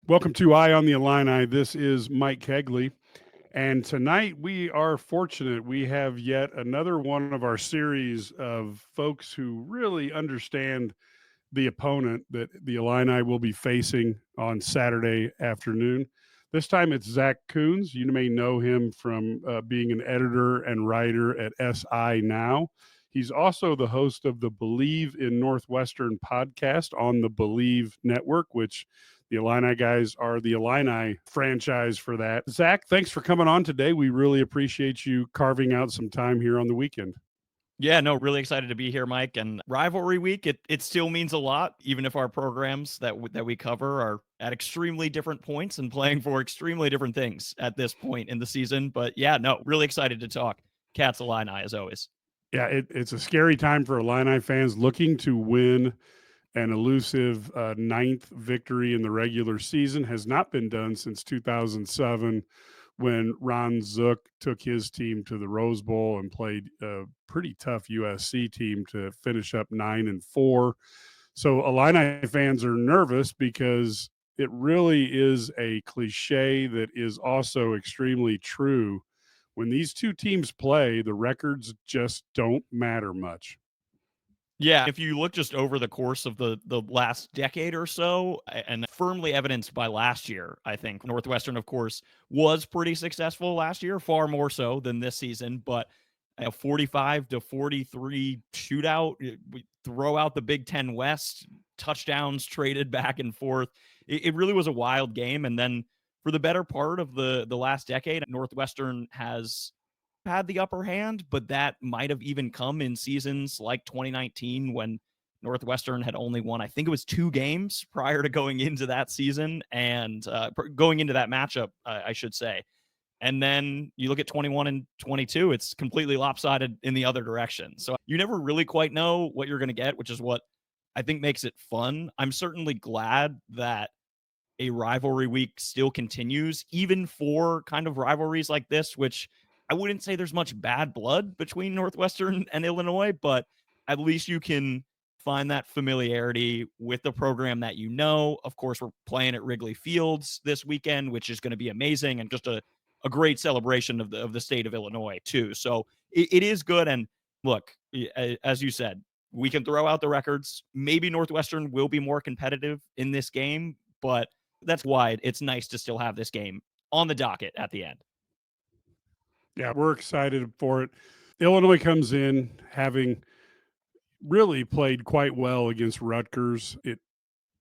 Welcome to Eye on the Illini. This is Mike Cagley. And tonight we are fortunate. We have yet another one of our series of folks who really understand the opponent that the Illini will be facing on Saturday afternoon. This time it's Zach Koons. You may know him from being an editor and writer at SI Now. He's also the host of the BLEAV in Northwestern podcast on the BLEAV network, which the Illini guys are the Illini franchise for that. Zach, thanks for coming on today. We really appreciate you carving out some time here on the weekend. Yeah, no, really excited to be here, Mike. And rivalry week, it still means a lot, even if our programs that we cover are at extremely different points and playing for extremely different things at this point in the season. But yeah, no, really excited to talk Cats Illini as always. Yeah, it's a scary time for Illini fans looking to win an elusive ninth victory in the regular season. Has not been done since 2007 when Ron Zook took his team to the Rose Bowl and played a pretty tough USC team to finish up 9-4. So Illini fans are nervous because it really is a cliche that is also extremely true. When these two teams play, the records just don't matter much. Yeah, if you look just over the course of the last decade or so, and firmly evidenced by last year, I think Northwestern, of course, was pretty successful last year, far more so than this season. But a 45-43 shootout, we throw out the Big Ten West, touchdowns traded back and forth. It really was a wild game. And then for the better part of the last decade, Northwestern has had the upper hand, but that might have even come in seasons like 2019 when Northwestern had only won, I think it was 2 games prior to going into that season and going into that matchup, I should say. And then you look at 21 and 22, it's completely lopsided in the other direction. So you never really quite know what you're going to get, which is what I think makes it fun. I'm certainly glad that a rivalry week still continues, even for kind of rivalries like this, which I wouldn't say there's much bad blood between Northwestern and Illinois, but at least you can find that familiarity with the program that you know. Of course, we're playing at Wrigley Fields this weekend, which is going to be amazing and just a great celebration of the state of Illinois too. So it is good. And look, as you said, we can throw out the records. Maybe Northwestern will be more competitive in this game, but that's why it's nice to still have this game on the docket at the end. Yeah, we're excited for it. Illinois comes in having really played quite well against Rutgers.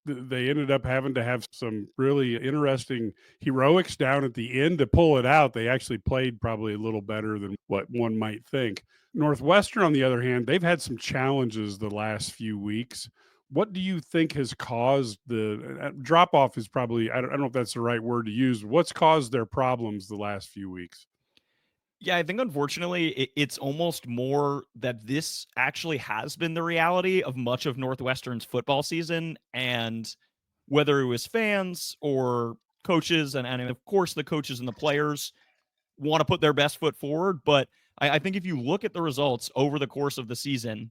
They ended up having to have some really interesting heroics down at the end to pull it out. They actually played probably a little better than what one might think. Northwestern, on the other hand, they've had some challenges the last few weeks. What do you think has caused the drop off? Is probably, I don't know if that's the right word to use. What's caused their problems the last few weeks? Yeah, I think unfortunately it's almost more that this actually has been the reality of much of Northwestern's football season. And whether it was fans or coaches, and of course the coaches and the players want to put their best foot forward. But I think if you look at the results over the course of the season,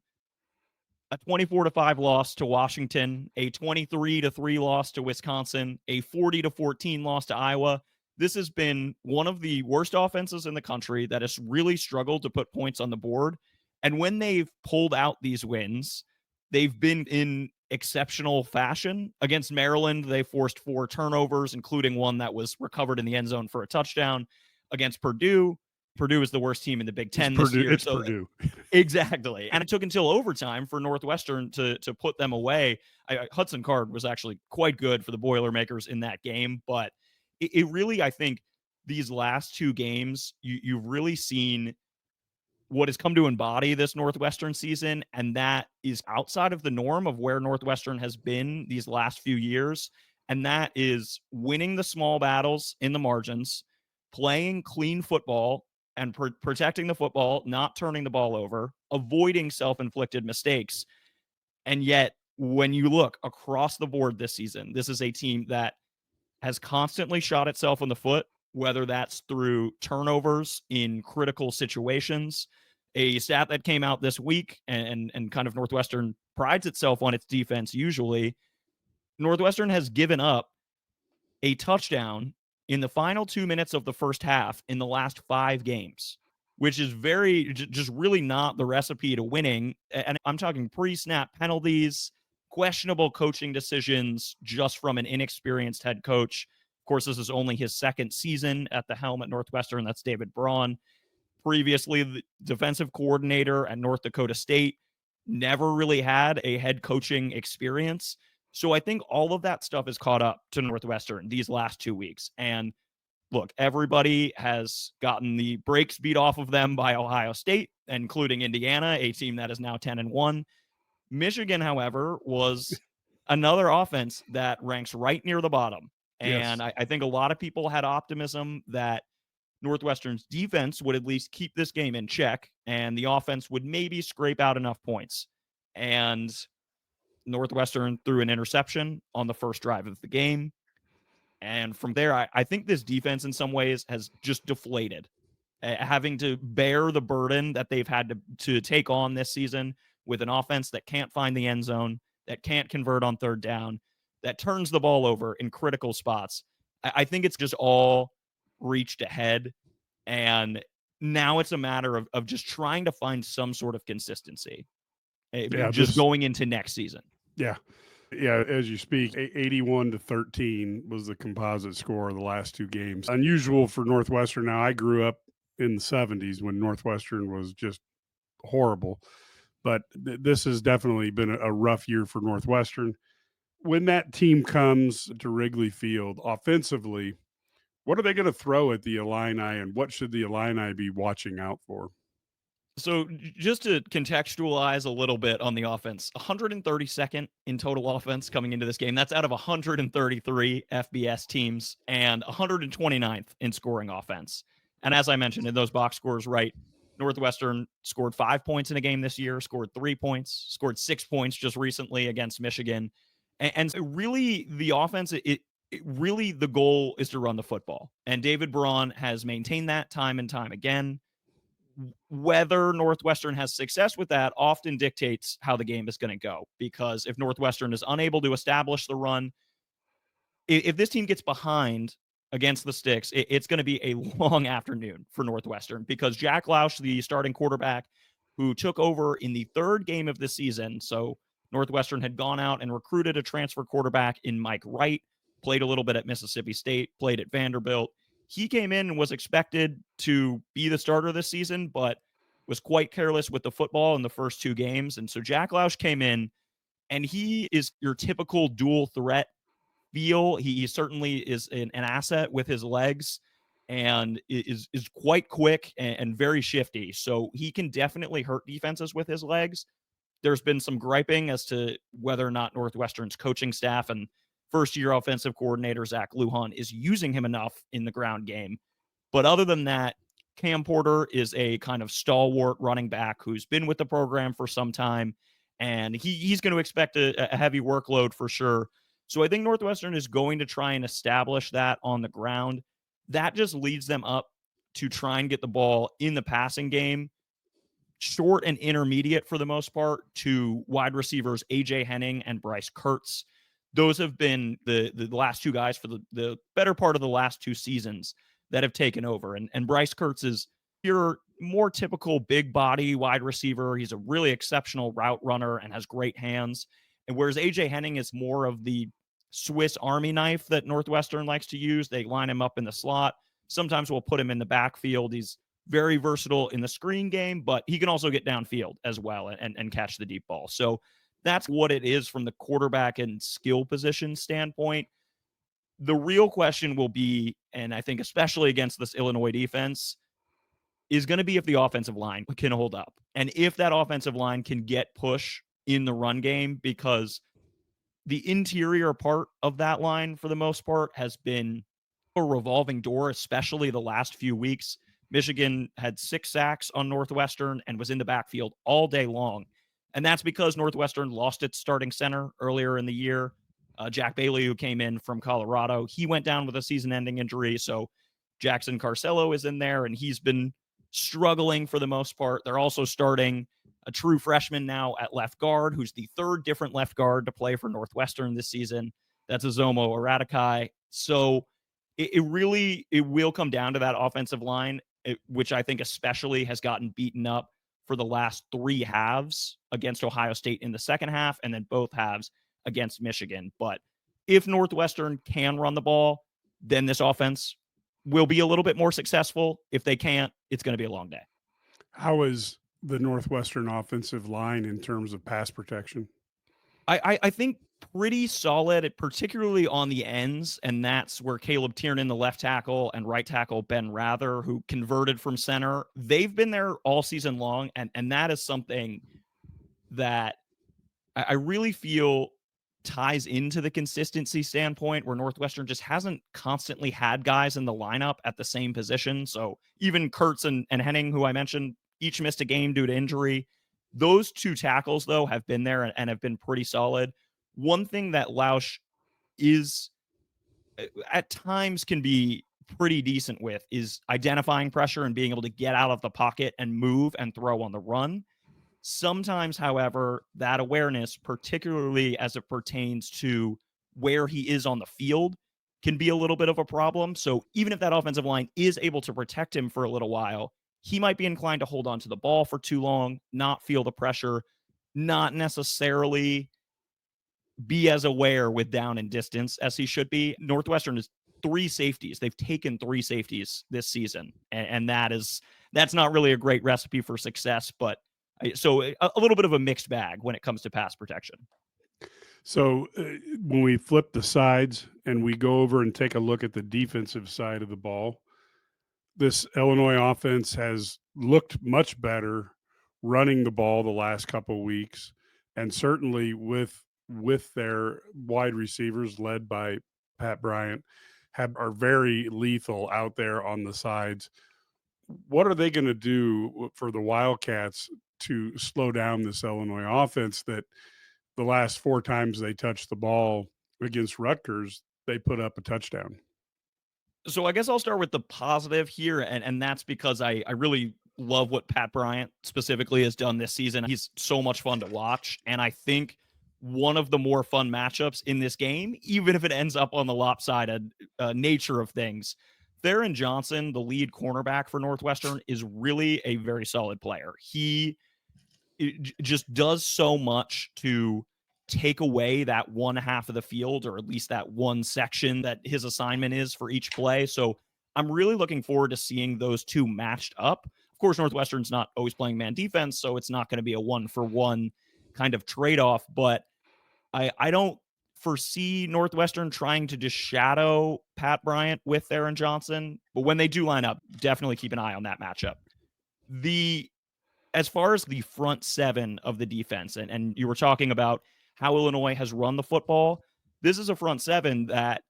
a 24-5 loss to Washington, a 23-3 loss to Wisconsin, a 40-14 loss to Iowa. This has been one of the worst offenses in the country that has really struggled to put points on the board. And when they've pulled out these wins, they've been in exceptional fashion. Against Maryland, they forced 4 turnovers, including one that was recovered in the end zone for a touchdown. Against Purdue, Purdue is the worst team in the Big Ten this year. It's Purdue. Exactly. And it took until overtime for Northwestern to put them away. Hudson Card was actually quite good for the Boilermakers in that game. But it really, I think, these last 2 games, you've really seen what has come to embody this Northwestern season. And that is outside of the norm of where Northwestern has been these last few years. And that is winning the small battles in the margins, playing clean football, and protecting the football, not turning the ball over, avoiding self-inflicted mistakes. And yet, when you look across the board this season, this is a team that has constantly shot itself in the foot, whether that's through turnovers in critical situations. A stat that came out this week, and kind of Northwestern prides itself on its defense usually, Northwestern has given up a touchdown in the final 2 minutes of the first half in the last 5 games, which is just really not the recipe to winning. And I'm talking pre-snap penalties, questionable coaching decisions just from an inexperienced head coach. Of course, this is only his second season at the helm at Northwestern. That's David Braun. Previously, the defensive coordinator at North Dakota State, never really had a head coaching experience. So I think all of that stuff is caught up to Northwestern these last 2 weeks. And look, everybody has gotten the brakes beat off of them by Ohio State, including Indiana, a team that is now 10-1. Michigan, however, was another offense that ranks right near the bottom. Yes. And I think a lot of people had optimism that Northwestern's defense would at least keep this game in check and the offense would maybe scrape out enough points. And Northwestern threw an interception on the first drive of the game. And from there, I think this defense in some ways has just deflated, having to bear the burden that they've had to take on this season with an offense that can't find the end zone, that can't convert on third down, that turns the ball over in critical spots. I think it's just all reached ahead. And now it's a matter of just trying to find some sort of consistency, just going into next season. Yeah. Yeah, as you speak, 81-13 was the composite score of the last 2 games. Unusual for Northwestern. Now, I grew up in the 70s when Northwestern was just horrible, but this has definitely been a rough year for Northwestern. When that team comes to Wrigley Field offensively, what are they going to throw at the Illini, and what should the Illini be watching out for? So just to contextualize a little bit on the offense, 132nd in total offense coming into this game. That's out of 133 FBS teams and 129th in scoring offense. And as I mentioned in those box scores, right, Northwestern scored 5 points in a game this year, scored 3 points, scored 6 points just recently against Michigan. And really the offense, it really the goal is to run the football. And David Braun has maintained that time and time again. Whether Northwestern has success with that often dictates how the game is going to go, because if Northwestern is unable to establish the run, if this team gets behind against the sticks, it's going to be a long afternoon for Northwestern, because Jack Lausch, the starting quarterback who took over in the 3rd game of the season, so Northwestern had gone out and recruited a transfer quarterback in Mike Wright, played a little bit at Mississippi State, played at Vanderbilt. He came in and was expected to be the starter this season, but was quite careless with the football in the first 2 games. And so Jack Lausch came in, and he is your typical dual threat feel. He certainly is an asset with his legs and is quite quick and very shifty. So he can definitely hurt defenses with his legs. There's been some griping as to whether or not Northwestern's coaching staff and first-year offensive coordinator Zach Lujan is using him enough in the ground game. But other than that, Cam Porter is a kind of stalwart running back who's been with the program for some time, and he's going to expect a heavy workload for sure. So I think Northwestern is going to try and establish that on the ground. That just leads them up to try and get the ball in the passing game, short and intermediate for the most part, to wide receivers AJ Henning and Bryce Kurtz. Those have been the last 2 guys for the better part of the last 2 seasons that have taken over. And Bryce Kurtz is your more typical big body wide receiver. He's a really exceptional route runner and has great hands. And whereas AJ Henning is more of the Swiss Army knife that Northwestern likes to use, they line him up in the slot. Sometimes we'll put him in the backfield. He's very versatile in the screen game, but he can also get downfield as well and catch the deep ball. So that's what it is from the quarterback and skill position standpoint. The real question will be, and I think especially against this Illinois defense, is going to be if the offensive line can hold up. And if that offensive line can get push in the run game, because the interior part of that line, for the most part, has been a revolving door, especially the last few weeks. Michigan had 6 sacks on Northwestern and was in the backfield all day long. And that's because Northwestern lost its starting center earlier in the year. Jack Bailey, who came in from Colorado, he went down with a season-ending injury. So Jackson Carcello is in there, and he's been struggling for the most part. They're also starting a true freshman now at left guard, who's the 3rd different left guard to play for Northwestern this season. That's Azomo Eradikai. So it will come down to that offensive line, which I think especially has gotten beaten up for the last 3 halves against Ohio State in the second half, and then both halves against Michigan. But if Northwestern can run the ball, then this offense will be a little bit more successful. If they can't, it's going to be a long day. How is the Northwestern offensive line in terms of pass protection? I think pretty solid, particularly on the ends, and that's where Caleb Tiernan, the left tackle, and right tackle Ben Rather, who converted from center, they've been there all season long, and that is something that I really feel ties into the consistency standpoint, where Northwestern just hasn't constantly had guys in the lineup at the same position. So even Kurtz and Henning, who I mentioned, each missed a game due to injury. Those 2 tackles, though, have been there and have been pretty solid. One thing that Lausch is at times can be pretty decent with is identifying pressure and being able to get out of the pocket and move and throw on the run. Sometimes, however, that awareness, particularly as it pertains to where he is on the field, can be a little bit of a problem. So even if that offensive line is able to protect him for a little while, he might be inclined to hold on to the ball for too long, not feel the pressure, not necessarily be as aware with down and distance as he should be. Northwestern is 3 safeties. They've taken 3 safeties this season, and that's not really a great recipe for success. But so a little bit of a mixed bag when it comes to pass protection. So when we flip the sides and we go over and take a look at the defensive side of the ball, this Illinois offense has looked much better running the ball the last couple of weeks, and certainly with their wide receivers led by Pat Bryant are very lethal out there on the sides. What are they going to do for the Wildcats to slow down this Illinois offense that the last 4 times they touched the ball against Rutgers, they put up a touchdown? So I guess I'll start with the positive here, and that's because I really love what Pat Bryant specifically has done this season. He's so much fun to watch, and I think one of the more fun matchups in this game, even if it ends up on the lopsided nature of things, Theron Johnson, the lead cornerback for Northwestern, is really a very solid player. He just does so much to take away that one half of the field, or at least that one section that his assignment is for each play. So I'm really looking forward to seeing those 2 matched up. Of course, Northwestern's not always playing man defense, so it's not going to be a 1-for-1 kind of trade-off, but I don't foresee Northwestern trying to just shadow Pat Bryant with Theron Johnson. But when they do line up, definitely keep an eye on that matchup. As far as the front 7 of the defense, and you were talking about how Illinois has run the football, this is a front 7 that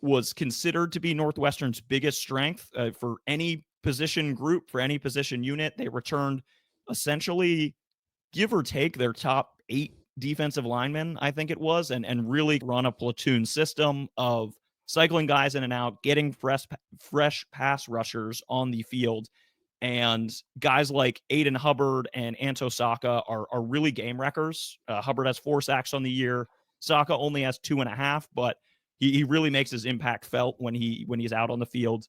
was considered to be Northwestern's biggest strength for any position group, for any position unit. They returned essentially, give or take, their top 8 defensive linemen, I think it was, and really run a platoon system of cycling guys in and out, getting fresh pass rushers on the field. And guys like Aiden Hubbard and Anto Saka are really game wreckers. Hubbard has 4 sacks on the year. Saka only has 2.5, but he really makes his impact felt when he's out on the field.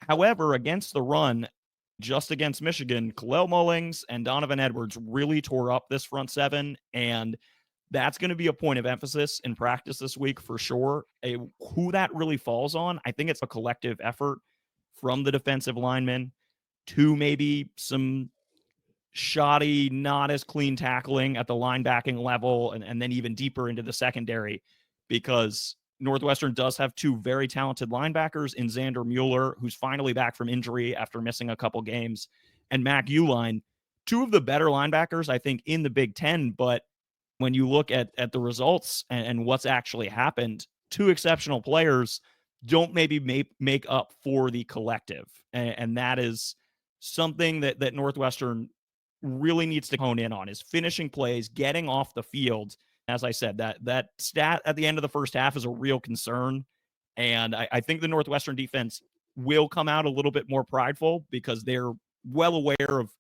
However, against the run, just against Michigan, Kalel Mullings and Donovan Edwards really tore up this front 7, and that's going to be a point of emphasis in practice this week for sure. Who that really falls on, I think it's a collective effort from the defensive linemen to maybe some shoddy, not as clean tackling at the linebacking level, and then even deeper into the secondary, because Northwestern does have 2 very talented linebackers in Xander Mueller, who's finally back from injury after missing a couple games, and Mac Uline, 2 of the better linebackers, I think, in the Big Ten. But when you look at the results and what's actually happened, 2 exceptional players don't maybe make up for the collective. And that is something that Northwestern really needs to hone in on, is finishing plays, getting off the field. As I said, that stat at the end of the first half is a real concern. And I think the Northwestern defense will come out a little bit more prideful, because they're well aware of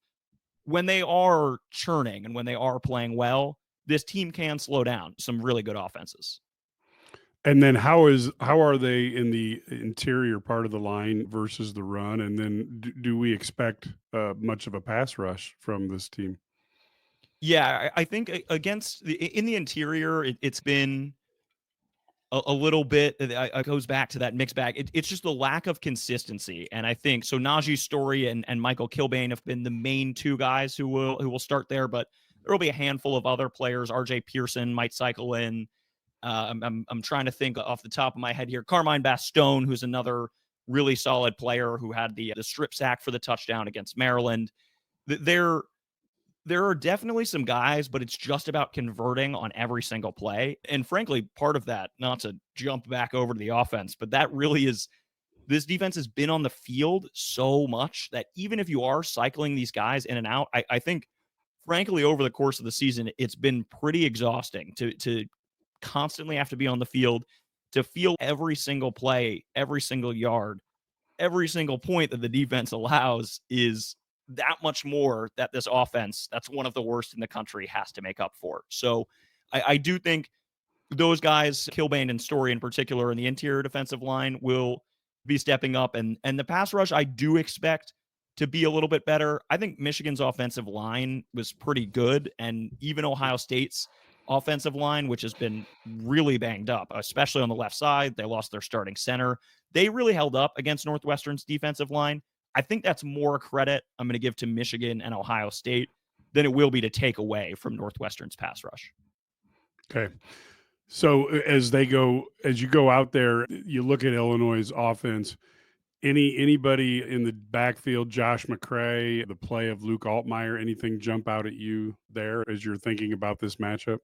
when they are churning and when they are playing well, this team can slow down some really good offenses. And then how are they in the interior part of the line versus the run? And then do we expect much of a pass rush from this team? Yeah, I think against in the interior, it's been a little bit. It goes back to that mixed bag. It's just the lack of consistency, and I think so. Najee Story and Michael Kilbane have been the main two guys who will start there, but there will be a handful of other players. RJ Pearson might cycle in. I'm trying to think off the top of my head here. Carmine Bastone, who's another really solid player who had the strip sack for the touchdown against Maryland. There there are definitely some guys, but it's just about converting on every single play. And frankly, part of that, not to jump back over to the offense, but that really is this defense has been on the field so much that even if you are cycling these guys in and out, I think, frankly, over the course of the season, it's been pretty exhausting to constantly have to be on the field, to feel every single play, every single yard, every single point that the defense allows is that much more that this offense, that's one of the worst in the country, has to make up for. So I do think those guys, Kilbane and Story in particular, in the interior defensive line, will be stepping up. And the pass rush, I do expect to be a little bit better. I think Michigan's offensive line was pretty good, and even Ohio State's offensive line, which has been really banged up, especially on the left side. They lost their starting center. They really held up against Northwestern's defensive line. I think that's more credit I'm going to give to Michigan and Ohio State than it will be to take away from Northwestern's pass rush. Okay. So as you go out there, you look at Illinois' offense. Anybody in the backfield, Josh McCray, the play of Luke Altmaier, anything jump out at you there as you're thinking about this matchup?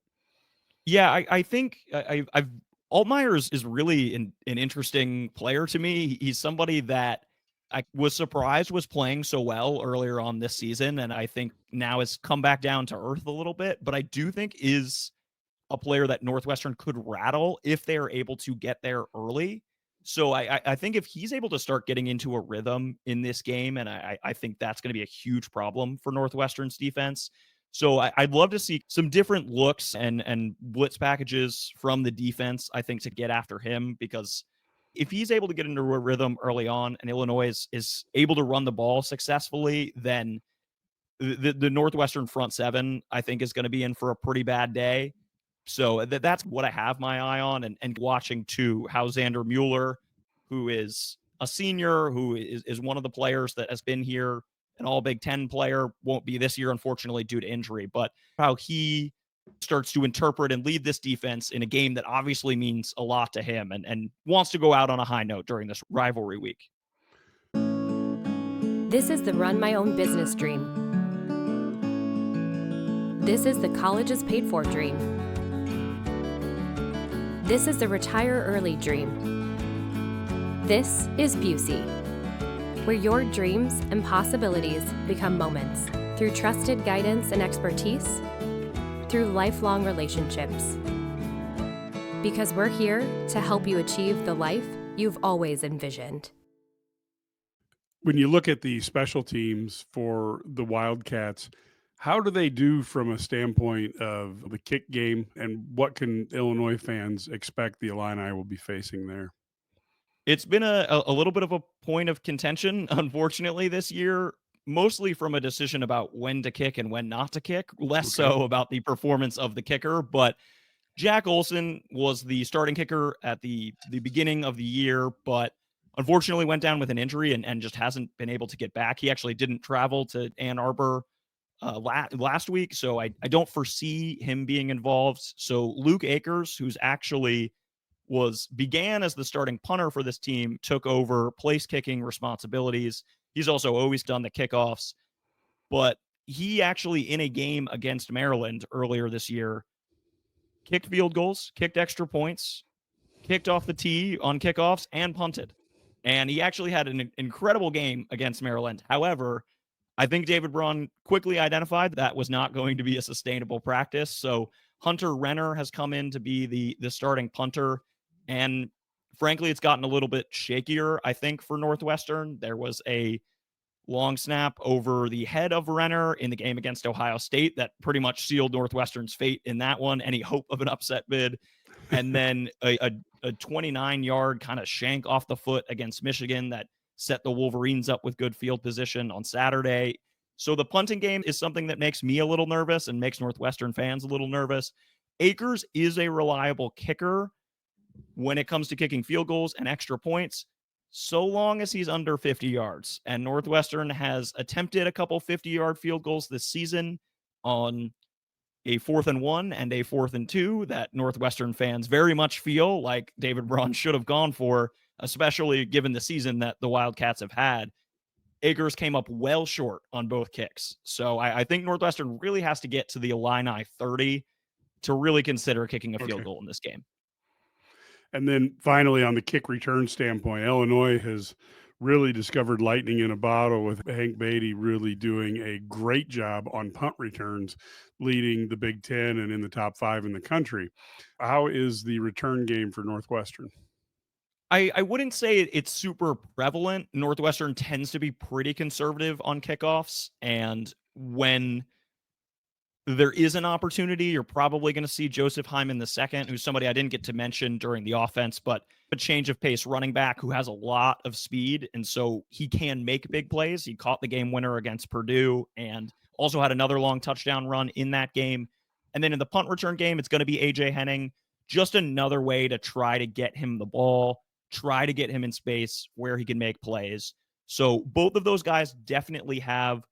Yeah, I think I've Altmaier is really an interesting player to me. He's somebody that I was surprised was playing so well earlier on this season, and I think now has come back down to earth a little bit. But I do think is a player that Northwestern could rattle if they are able to get there early. So I think if he's able to start getting into a rhythm in this game, and I think that's going to be a huge problem for Northwestern's defense. So I'd love to see some different looks and blitz packages from the defense, I think, to get after him, because if he's able to get into a rhythm early on and Illinois is able to run the ball successfully, then the Northwestern front seven, I think, is going to be in for a pretty bad day. So that's what I have my eye on, and watching too how Xander Mueller, who is a senior, who is one of the players that has been here, an all Big Ten player, won't be this year, unfortunately, due to injury, but how he starts to interpret and lead this defense in a game that obviously means a lot to him, and wants to go out on a high note during this rivalry week. This is the run my own business dream. This is the colleges paid for dream. This is the retire early dream. This is Busey, where your dreams and possibilities become moments through trusted guidance and expertise, through lifelong relationships. Because we're here to help you achieve the life you've always envisioned. When you look at the special teams for the Wildcats, how do they do from a standpoint of the kick game, and what can Illinois fans expect the Illini will be facing there? It's been a little bit of a point of contention, unfortunately, this year, mostly from a decision about when to kick and when not to kick, less Okay. so about the performance of the kicker. But Jack Olson was the starting kicker at the beginning of the year, but unfortunately went down with an injury and just hasn't been able to get back. He actually didn't travel to Ann Arbor last week, so I don't foresee him being involved. So Luke Akers, who's actually began as the starting punter for this team, took over place kicking responsibilities. He's also always done the kickoffs, but he actually, in a game against Maryland earlier this year, kicked field goals, kicked extra points, kicked off the tee on kickoffs, and punted. And he actually had an incredible game against Maryland. However, I think David Braun quickly identified that was not going to be a sustainable practice. So Hunter Renner has come in to be the starting punter. And frankly, it's gotten a little bit shakier, I think, for Northwestern. There was a long snap over the head of Renner in the game against Ohio State that pretty much sealed Northwestern's fate in that one. Any hope of an upset bid and then a 29-yard kind of shank off the foot against Michigan that set the Wolverines up with good field position on Saturday. So the punting game is something that makes me a little nervous and makes Northwestern fans a little nervous. Akers is a reliable kicker when it comes to kicking field goals and extra points, so long as he's under 50 yards. And Northwestern has attempted a couple 50-yard field goals this season on a 4th and 1 and a 4th and 2 that Northwestern fans very much feel like David Braun should have gone for, especially given the season that the Wildcats have had. Akers came up well short on both kicks. So I think Northwestern really has to get to the Illini 30 to really consider kicking a field goal in this game. And then finally, on the kick return standpoint, Illinois has really discovered lightning in a bottle with Hank Beatty really doing a great job on punt returns, leading the Big Ten and in the top 5 in the country. How is the return game for Northwestern? I wouldn't say it's super prevalent. Northwestern tends to be pretty conservative on kickoffs, and when there is an opportunity, you're probably going to see Joseph Hyman II, who's somebody I didn't get to mention during the offense, but a change of pace running back who has a lot of speed, and so he can make big plays. He caught the game winner against Purdue and also had another long touchdown run in that game. And then in the punt return game, it's going to be A.J. Henning, just another way to try to get him the ball, try to get him in space where he can make plays. So both of those guys definitely have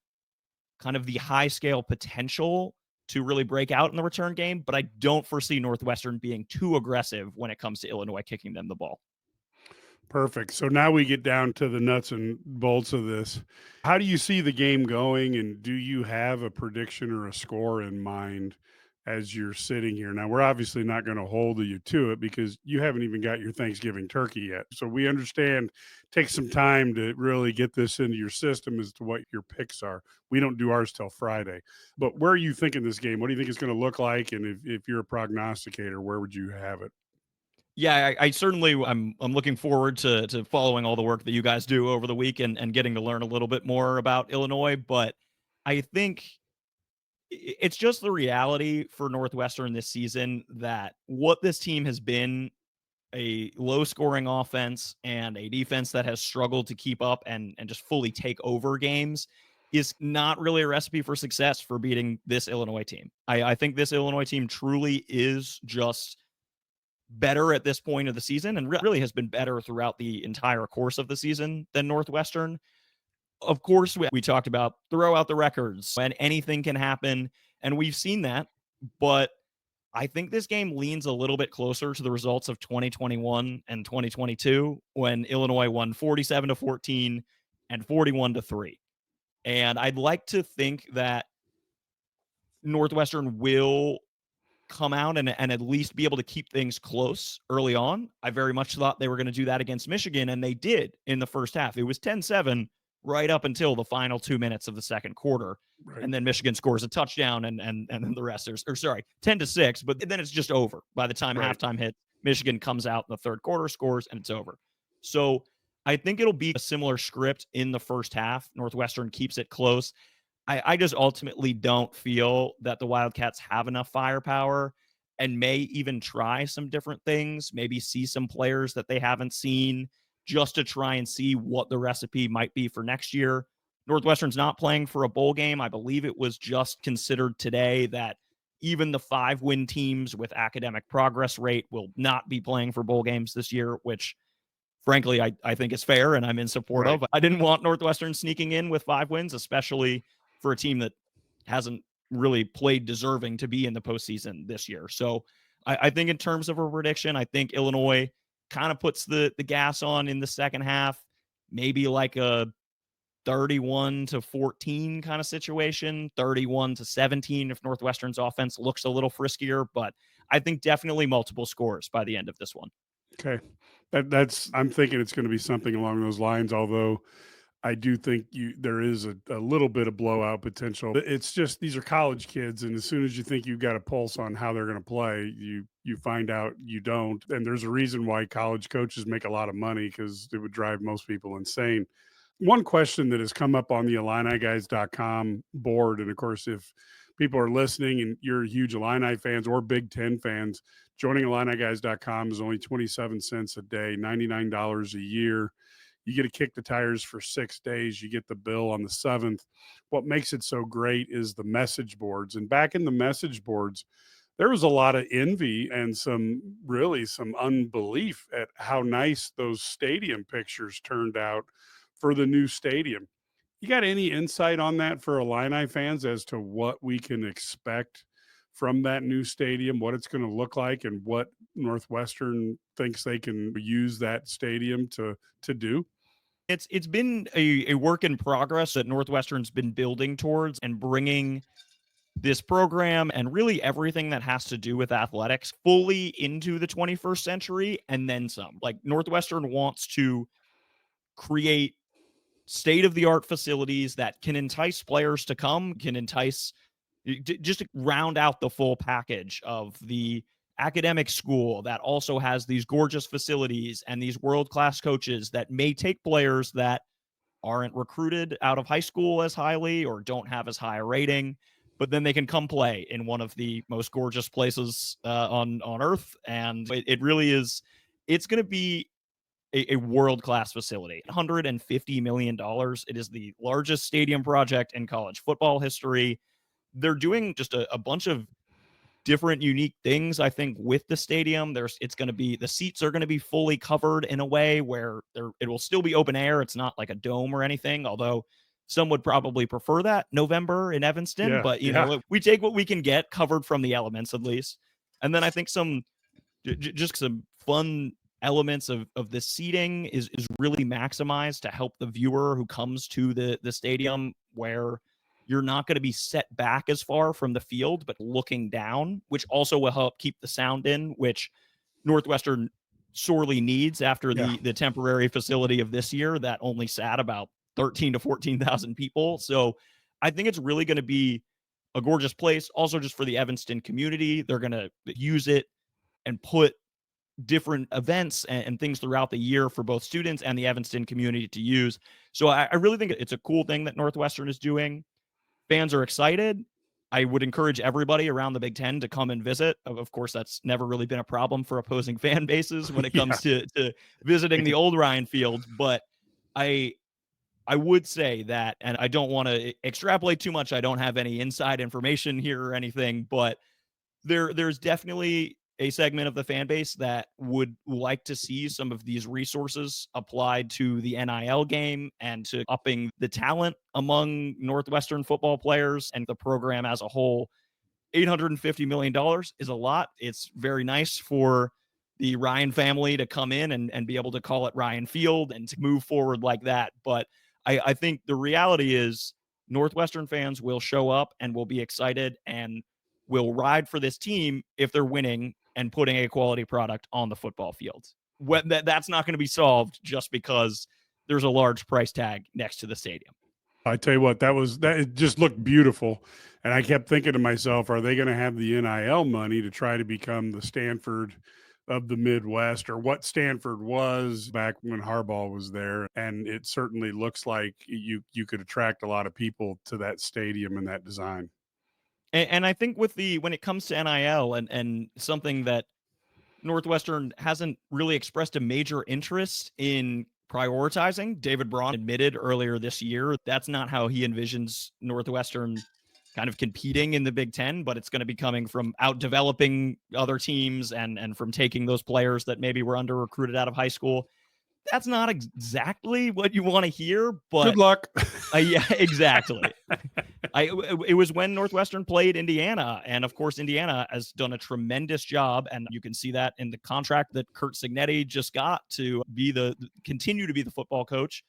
kind of the high scale potential to really break out in the return game, but I don't foresee Northwestern being too aggressive when it comes to Illinois kicking them the ball. Perfect. So now we get down to the nuts and bolts of this. How do you see the game going, and do you have a prediction or a score in mind as you're sitting here? Now, we're obviously not going to hold you to it because you haven't even got your Thanksgiving turkey yet. So we understand, take some time to really get this into your system as to what your picks are. We don't do ours till Friday. But where are you thinking this game? What do you think it's going to look like? And if you're a prognosticator, where would you have it? Yeah, I certainly I'm looking forward to following all the work that you guys do over the week and getting to learn a little bit more about Illinois. But I think it's just the reality for Northwestern this season that what this team has been, a low scoring offense and a defense that has struggled to keep up and just fully take over games, is not really a recipe for success for beating this Illinois team. I think this Illinois team truly is just better at this point of the season and really has been better throughout the entire course of the season than Northwestern. Of course, we talked about throw out the records and anything can happen, and we've seen that, but I think this game leans a little bit closer to the results of 2021 and 2022 when Illinois won 47-14 and 41-3. And I'd like to think that Northwestern will come out and at least be able to keep things close early on. I very much thought they were going to do that against Michigan, and they did in the first half. It was 10-7 right up until the final 2 minutes of the second quarter. Right. And then Michigan scores a touchdown, and then the rest is, or sorry, 10-6, but then it's just over. By the time halftime hits, Michigan comes out in the third quarter, scores, and it's over. So I think it'll be a similar script in the first half. Northwestern keeps it close. I just ultimately don't feel that the Wildcats have enough firepower and may even try some different things, maybe see some players that they haven't seen just to try and see what the recipe might be for next year. Northwestern's not playing for a bowl game. I believe it was just considered today that even the 5-win teams with academic progress rate will not be playing for bowl games this year, which frankly, I think is fair and I'm in support of. I didn't want Northwestern sneaking in with 5 wins, especially for a team that hasn't really played deserving to be in the postseason this year. So I think in terms of a prediction, I think Illinois kind of puts the gas on in the second half, maybe like a 31-14 kind of situation, 31-17 if Northwestern's offense looks a little friskier, but I think definitely multiple scores by the end of this one. Okay. I'm thinking it's going to be something along those lines, although I do think there is a little bit of blowout potential. It's just these are college kids, and as soon as you think you've got a pulse on how they're going to play, you find out you don't. And there's a reason why college coaches make a lot of money, because it would drive most people insane. One question that has come up on the IlliniGuys.com board, and of course, if people are listening and you're huge Illini fans or Big Ten fans, joining IlliniGuys.com is only 27 cents a day, $99 a year. You get to kick the tires for 6 days. You get the bill on the 7th. What makes it so great is the message boards. And back in the message boards, there was a lot of envy and some unbelief at how nice those stadium pictures turned out for the new stadium. You got any insight on that for Illini fans as to what we can expect from that new stadium, what it's going to look like, and what Northwestern thinks they can use that stadium to do? It's been a work in progress that Northwestern's been building towards and bringing this program and really everything that has to do with athletics fully into the 21st century and then some. Like Northwestern wants to create state-of-the-art facilities that can entice players to come, can entice just to round out the full package of the academic school that also has these gorgeous facilities and these world-class coaches that may take players that aren't recruited out of high school as highly or don't have as high a rating, but then they can come play in one of the most gorgeous places on earth. And it really is, it's going to be a world-class facility. $150 million. It is the largest stadium project in college football history. They're doing just a bunch of different unique things, I think, with the stadium. The seats are going to be fully covered in a way where it will still be open air. It's not like a dome or anything, although some would probably prefer that November in Evanston. Yeah, But, yeah. we take what we can get covered from the elements, at least. And then I think just some fun elements of the seating is really maximized to help the viewer who comes to the stadium, where you're not going to be set back as far from the field, but looking down, which also will help keep the sound in, which Northwestern sorely needs after the temporary facility of this year that only sat about 13 to 14,000 people. So I think it's really going to be a gorgeous place. Also, just for the Evanston community, they're going to use it and put different events and things throughout the year for both students and the Evanston community to use. So I really think it's a cool thing that Northwestern is doing. Fans are excited. I would encourage everybody around the Big Ten to come and visit. Of course, that's never really been a problem for opposing fan bases when it comes to visiting the old Ryan Field. But I would say that, and I don't want to extrapolate too much. I don't have any inside information here or anything, but there's definitely a segment of the fan base that would like to see some of these resources applied to the NIL game and to upping the talent among Northwestern football players and the program as a whole. $850 million is a lot. It's very nice for the Ryan family to come in and be able to call it Ryan Field and to move forward like that. But I think the reality is Northwestern fans will show up and will be excited and will ride for this team if they're winning and putting a quality product on the football field. That's not going to be solved just because there's a large price tag next to the stadium. I tell you what, it just looked beautiful. And I kept thinking to myself, are they going to have the NIL money to try to become the Stanford of the Midwest, or what Stanford was back when Harbaugh was there? And it certainly looks like you could attract a lot of people to that stadium and that design. And I think when it comes to NIL and something that Northwestern hasn't really expressed a major interest in prioritizing, David Braun admitted earlier this year that's not how he envisions Northwestern kind of competing in the Big Ten, but it's going to be coming from out developing other teams and from taking those players that maybe were under recruited out of high school. That's not exactly what you want to hear, but good luck. Yeah, exactly. It was when Northwestern played Indiana, and of course, Indiana has done a tremendous job, and you can see that in the contract that Curt Cignetti just got to continue to be the football coach.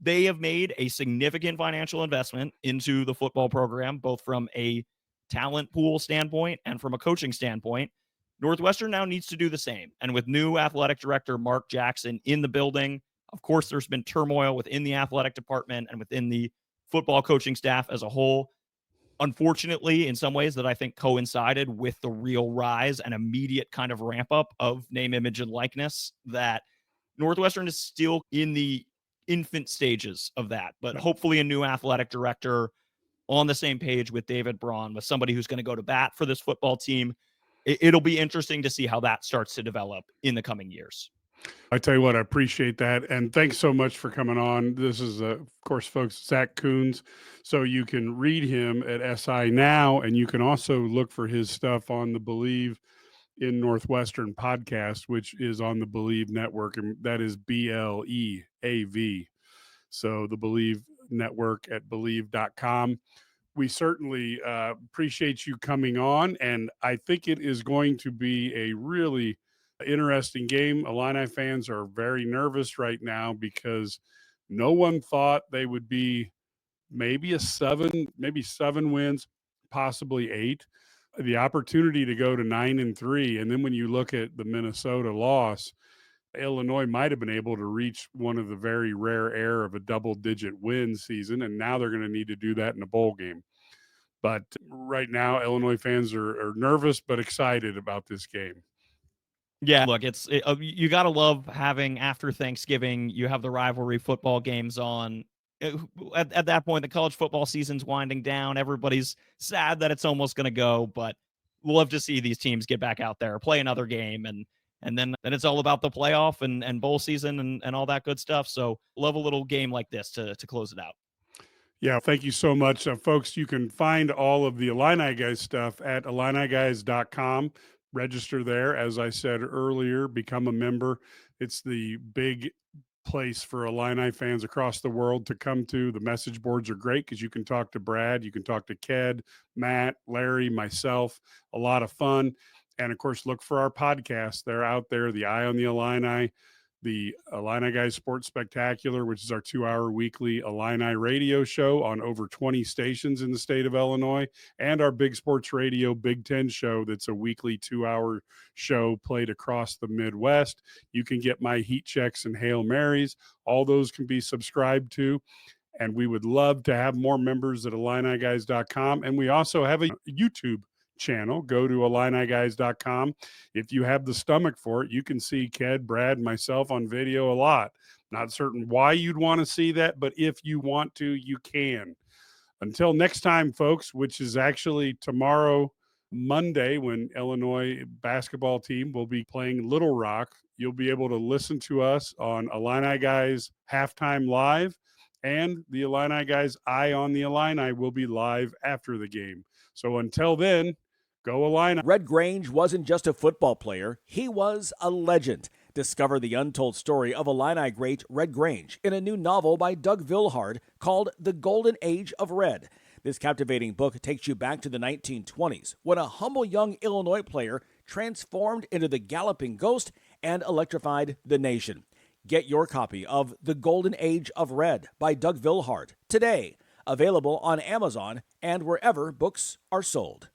They have made a significant financial investment into the football program, both from a talent pool standpoint and from a coaching standpoint. Northwestern now needs to do the same. And with new athletic director Mark Jackson in the building, of course, there's been turmoil within the athletic department and within the football coaching staff as a whole. Unfortunately, in some ways that I think coincided with the real rise and immediate kind of ramp up of name, image, and likeness, that Northwestern is still in the infant stages of that. But hopefully a new athletic director on the same page with David Braun, with somebody who's going to go to bat for this football team. It'll be interesting to see how that starts to develop in the coming years. I tell you what, I appreciate that. And thanks so much for coming on. This is, of course, folks, Zach Koons. So you can read him at SI Now, and you can also look for his stuff on the BLEAV in Northwestern podcast, which is on the BLEAV network, and that is BLEAV. So the BLEAV network at BLEAV.com. We certainly appreciate you coming on, and I think it is going to be a really interesting game. Illini fans are very nervous right now because no one thought they would be maybe seven wins, possibly 8. The opportunity to go to 9-3, and then when you look at the Minnesota loss, Illinois might have been able to reach one of the very rare air of a double-digit win season, and now they're going to need to do that in a bowl game. But right now, Illinois fans are nervous but excited about this game. Yeah, look, you got to love having after Thanksgiving, you have the rivalry football games on. At that point, the college football season's winding down. Everybody's sad that it's almost going to go, but we'll love to see these teams get back out there, play another game, and then it's all about the playoff and bowl season and all that good stuff. So love a little game like this to close it out. Yeah, thank you so much. Folks, you can find all of the Illini Guys stuff at IlliniGuys.com. Register there. As I said earlier, become a member. It's the big place for Illini fans across the world to come to. The message boards are great because you can talk to Brad, you can talk to Ked, Matt, Larry, myself. A lot of fun. And of course, look for our podcasts. They're out there. The Eye on the Illini, the Illini Guys Sports Spectacular, which is our 2-hour weekly Illini radio show on over 20 stations in the state of Illinois, and our Big Sports Radio Big Ten show that's a weekly 2-hour show played across the Midwest. You can get my heat checks and Hail Marys. All those can be subscribed to. And we would love to have more members at IlliniGuys.com. And we also have a YouTube channel. Go to IlliniGuys.com. If you have the stomach for it, you can see Ked, Brad, myself on video a lot. Not certain why you'd want to see that, but if you want to, you can. Until next time, folks, which is actually tomorrow, Monday, when Illinois basketball team will be playing Little Rock, you'll be able to listen to us on Illini Guys Halftime Live, and the Illini Guys Eye on the Illini will be live after the game. So until then, go Illini. Red Grange wasn't just a football player, he was a legend. Discover the untold story of Illini great Red Grange in a new novel by Doug Vilhard called The Golden Age of Red. This captivating book takes you back to the 1920s when a humble young Illinois player transformed into the galloping ghost and electrified the nation. Get your copy of The Golden Age of Red by Doug Vilhard today. Available on Amazon and wherever books are sold.